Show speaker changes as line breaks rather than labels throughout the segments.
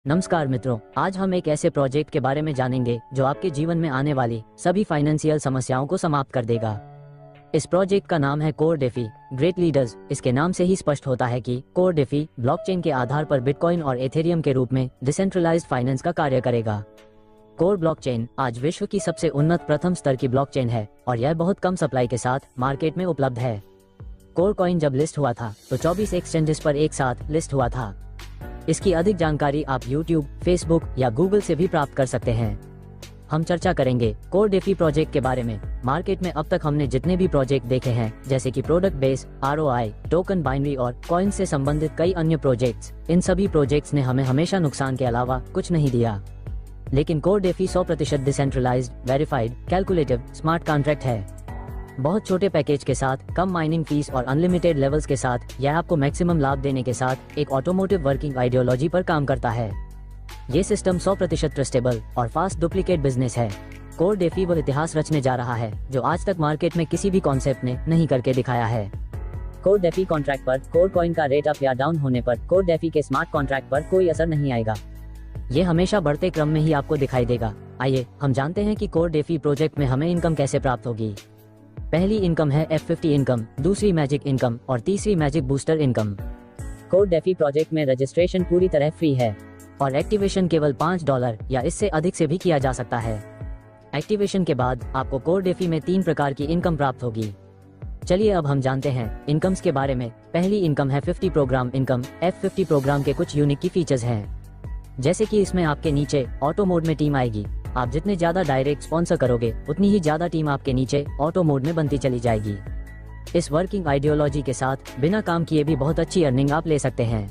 नमस्कार मित्रों, आज हम एक ऐसे प्रोजेक्ट के बारे में जानेंगे जो आपके जीवन में आने वाली सभी फाइनेंशियल समस्याओं को समाप्त कर देगा। इस प्रोजेक्ट का नाम है कोर डेफी ग्रेट लीडर्स। इसके नाम से ही स्पष्ट होता है कि कोर डेफी ब्लॉकचेन के आधार पर बिटकॉइन और एथेरियम के रूप में डिसेंट्रलाइज्ड फाइनेंस का कार्य करेगा। कोर ब्लॉकचेन आज विश्व की सबसे उन्नत प्रथम स्तर की ब्लॉकचेन है और यह बहुत कम सप्लाई के साथ मार्केट में उपलब्ध है। कोर कॉइन जब लिस्ट हुआ था तो 24 एक्सचेंजेस पर एक साथ लिस्ट हुआ था। इसकी अधिक जानकारी आप YouTube, Facebook या Google से भी प्राप्त कर सकते हैं। हम चर्चा करेंगे कोर डेफी प्रोजेक्ट के बारे में। मार्केट में अब तक हमने जितने भी प्रोजेक्ट देखे हैं, जैसे कि product base, ROI, token binary और कॉइन से संबंधित कई अन्य प्रोजेक्ट्स, इन सभी प्रोजेक्ट्स ने हमें हमेशा नुकसान के अलावा कुछ नहीं दिया। लेकिन core DeFi 100% decentralised, verified, calculative, smart contract है। बहुत छोटे पैकेज के साथ, कम माइनिंग फीस और अनलिमिटेड लेवल्स के साथ यह आपको मैक्सिमम लाभ देने के साथ एक ऑटोमोटिव वर्किंग आइडियोलॉजी पर काम करता है। ये सिस्टम 100% ट्रस्टेबल और फास्ट डुप्लीकेट बिजनेस है। कोर डेफी वह इतिहास रचने जा रहा है जो आज तक मार्केट में किसी भी कॉन्सेप्ट ने नहीं करके दिखाया है। कोर डेफी कॉन्ट्रैक्ट पर कोर कॉइन का रेट अप या डाउन होने पर कोर डेफी के स्मार्ट कॉन्ट्रैक्ट पर कोई असर नहीं आएगा। ये हमेशा बढ़ते क्रम में ही आपको दिखाई देगा। आइए हम जानते हैं कि कोर डेफी प्रोजेक्ट में हमें इनकम कैसे प्राप्त होगी। पहली इनकम है F50 इनकम, दूसरी मैजिक इनकम और तीसरी magic booster income. Core DeFi project में रजिस्ट्रेशन पूरी तरह फ्री है और एक्टिवेशन केवल $5 या इससे अधिक से भी किया जा सकता है। एक्टिवेशन के बाद आपको कोर डेफी में 3 प्रकार की इनकम प्राप्त होगी। चलिए अब हम जानते हैं इनकम्स के बारे में। पहली इनकम है 50 प्रोग्राम इनकम। F50 प्रोग्राम के कुछ यूनिक की फीचर्स हैं, जैसे कि इसमें आपके नीचे ऑटो मोड में टीम आएगी। आप जितने ज्यादा डायरेक्ट स्पॉन्सर करोगे उतनी ही ज्यादा टीम आपके नीचे ऑटो मोड में बनती चली जाएगी। इस वर्किंग आइडियोलॉजी के साथ बिना काम किए भी बहुत अच्छी अर्निंग आप ले सकते हैं।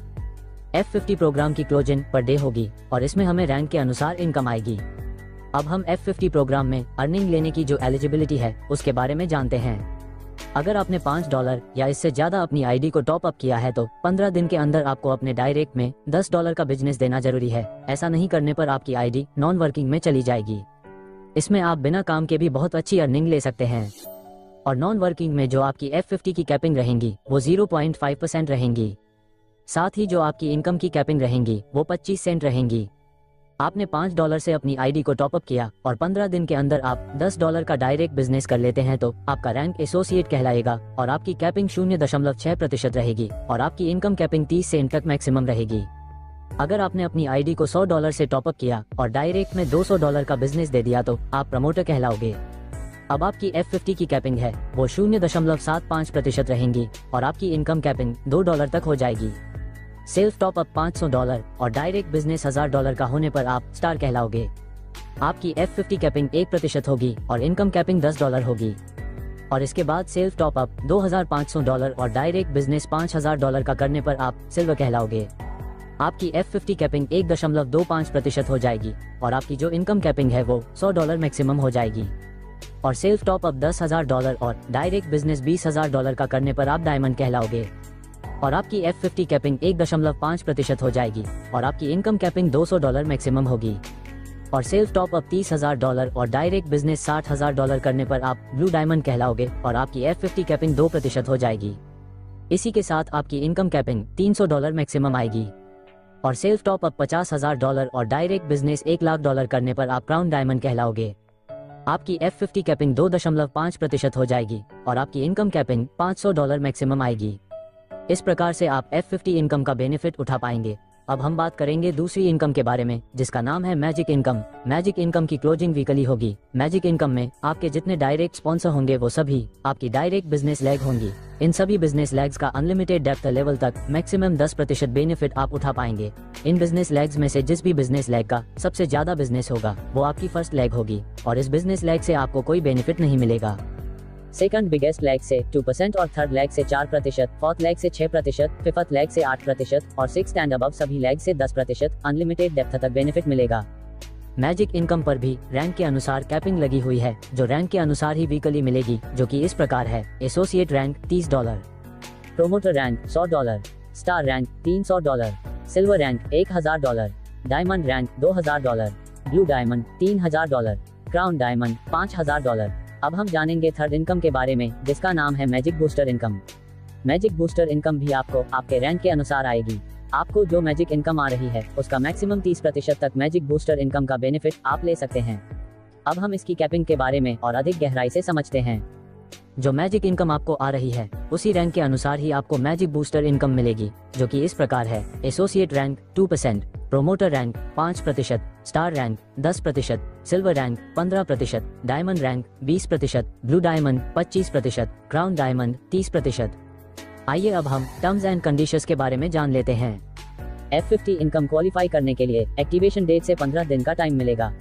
F50 प्रोग्राम की क्लोजिंग पर डे होगी और इसमें हमें रैंक के अनुसार इनकम आएगी। अब हम F50 प्रोग्राम में अर्निंग लेने की जो एलिजिबिलिटी है उसके बारे में जानते हैं। अगर आपने $5 या इससे ज्यादा अपनी आईडी को टॉप अप किया है तो 15 दिन के अंदर आपको अपने डायरेक्ट में $10 का बिजनेस देना जरूरी है। ऐसा नहीं करने पर आपकी आईडी नॉन वर्किंग में चली जाएगी। इसमें आप बिना काम के भी बहुत अच्छी अर्निंग ले सकते हैं। और नॉन वर्किंग में जो आपकी F50 की कैपिंग रहेंगी वो 0.5% रहेंगी। साथ ही जो आपकी इनकम की कैपिंग रहेंगी वो 25 सेंट रहेंगी। आपने $5 से अपनी आईडी को टॉप अप किया और 15 दिन के अंदर आप $10 का डायरेक्ट बिजनेस कर लेते हैं तो आपका रैंक एसोसिएट कहलाएगा और आपकी कैपिंग 0.6% रहेगी और आपकी इनकम कैपिंग 30 सेंट तक मैक्सिमम रहेगी। अगर आपने अपनी आईडी को $100 से टॉप अप किया और डायरेक्ट में $200 का बिजनेस दे दिया तो आप प्रमोटर कहलाओगे। अब आपकी F50 की कैपिंग है वो 0.75% रहेंगी और आपकी इनकम कैपिंग $2 तक हो जाएगी। सेल्फ टॉप अप $500 और डायरेक्ट बिजनेस $1000 का होने पर आप स्टार कहलाओगे। आपकी F50 कैपिंग 1% होगी और इनकम कैपिंग $10 होगी। और इसके बाद सेल्फ टॉप अप $2500 और डायरेक्ट बिजनेस $5000 का करने पर आप सिल्वर कहलाओगे। आपकी F50 कैपिंग 1.25% हो जाएगी और आपकी जो इनकम कैपिंग है वो $100 मैक्सिमम हो जाएगी। और सेल्फ टॉप अप $10,000 और डायरेक्ट बिजनेस $20,000 का करने पर आप डायमंड कहलाओगे। और आपकी F50 कैपिंग 1.5% हो जाएगी और आपकी इनकम कैपिंग $200 मैक्सिमम होगी। और सेल्फ टॉप अप $30,000 और डायरेक्ट बिजनेस $60,000 करने पर आप ब्लू डायमंड कहलाओगे और आपकी F50 कैपिंग 2% हो जाएगी। इसी के साथ आपकी इनकम कैपिंग $300 मैक्सिमम आएगी। और सेल्फ टॉप अप $50,000 और डायरेक्ट बिजनेस $1,00,000 करने पर आप क्राउन डायमंड कहलाओगे। आपकी F50 कैपिंग 2.5% हो जाएगी और आपकी इनकम कैपिंग $500 मैक्सिमम आएगी। इस प्रकार से आप F50 इनकम का बेनिफिट उठा पाएंगे। अब हम बात करेंगे दूसरी इनकम के बारे में, जिसका नाम है मैजिक इनकम। मैजिक इनकम की क्लोजिंग वीकली होगी। मैजिक इनकम में आपके जितने डायरेक्ट स्पॉन्सर होंगे वो सभी आपकी डायरेक्ट बिजनेस लेग होंगी। इन सभी बिजनेस लेग्स का अनलिमिटेड डेप्थ लेवल तक मैक्सिमम 10% बेनिफिट आप उठा पाएंगे। इन बिजनेस लेग्स में से जिस भी बिजनेस लेग का सबसे ज्यादा बिजनेस होगा वो आपकी फर्स्ट लेग होगी और इस बिजनेस लेग से आपको कोई बेनिफिट नहीं मिलेगा। सेकंड बिगेस्ट लेग से 2% और थर्ड लेग से 4%, फोर्थ लेग से 6%, फिफ्थ लेग से 8% और सिक्स्थ एंड अबव सभी लेग से 10% अनलिमिटेड डेप्थ तक बेनिफिट मिलेगा। मैजिक इनकम पर भी रैंक के अनुसार कैपिंग लगी हुई है, जो रैंक के अनुसार ही वीकली मिलेगी, जो कि इस प्रकार है। Associate rank $30, promoter rank $100, star rank $300, silver rank $1000, diamond rank $2000, blue diamond $3000, crown diamond $5000। अब हम जानेंगे थर्ड इनकम के बारे में, जिसका नाम है magic booster income. Magic booster income भी आपको आपके रैंक के अनुसार आएगी। आपको जो मैजिक इनकम आ रही है उसका मैक्सिमम 30% तक मैजिक बूस्टर इनकम का बेनिफिट आप ले सकते हैं। अब हम इसकी कैपिंग के बारे में और अधिक गहराई से समझते हैं। जो मैजिक इनकम आपको आ रही है उसी रैंक के अनुसार ही आपको मैजिक बूस्टर इनकम मिलेगी, जो कि इस प्रकार है। Associate rank 2%, promoter rank 5%, star rank 10%, silver rank 15%, diamond rank 20%, blue diamond 25%, crown diamond 30%। आइए अब हम टर्म्स एंड कंडीशंस के बारे में जान लेते हैं। F50 इनकम क्वालिफाई करने के लिए एक्टिवेशन डेट से 15 दिन का टाइम मिलेगा।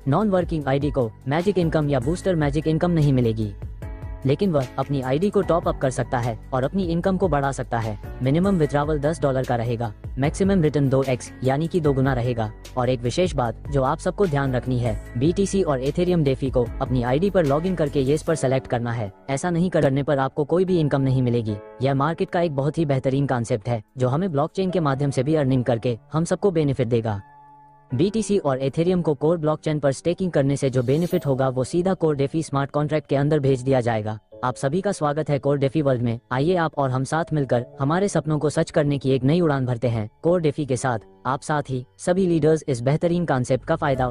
नॉन वर्किंग आईडी को मैजिक इनकम या बूस्टर मैजिक इनकम नहीं मिलेगी, लेकिन वह अपनी आईडी को टॉप अप कर सकता है और अपनी इनकम को बढ़ा सकता है। मिनिमम विथड्रॉवल $10 का रहेगा, मैक्सिमम रिटर्न 2x यानी कि 2 गुना रहेगा। और एक विशेष बात जो आप सबको ध्यान रखनी है, BTC और एथेरियम डेफी को अपनी आईडी पर लॉगिन करके येस पर सेलेक्ट करना है। ऐसा नहीं करने पर आपको कोई भी इनकम नहीं मिलेगी। यह मार्केट का एक बहुत ही बेहतरीन कॉन्सेप्ट है जो हमें ब्लॉकचेन के माध्यम से भी अर्निंग करके हम सबको बेनिफिट देगा। BTC और एथेरियम को कोर ब्लॉकचेन पर स्टेकिंग करने से जो बेनिफिट होगा वो सीधा कोर डेफी स्मार्ट कॉन्ट्रैक्ट के अंदर भेज दिया जाएगा। आप सभी का स्वागत है कोर डेफी वर्ल्ड में। आइए आप और हम साथ मिलकर हमारे सपनों को सच करने की एक नई उड़ान भरते हैं कोर डेफी के साथ। आप साथ ही सभी लीडर्स इस बेहतरीन कॉन्सेप्ट का फायदा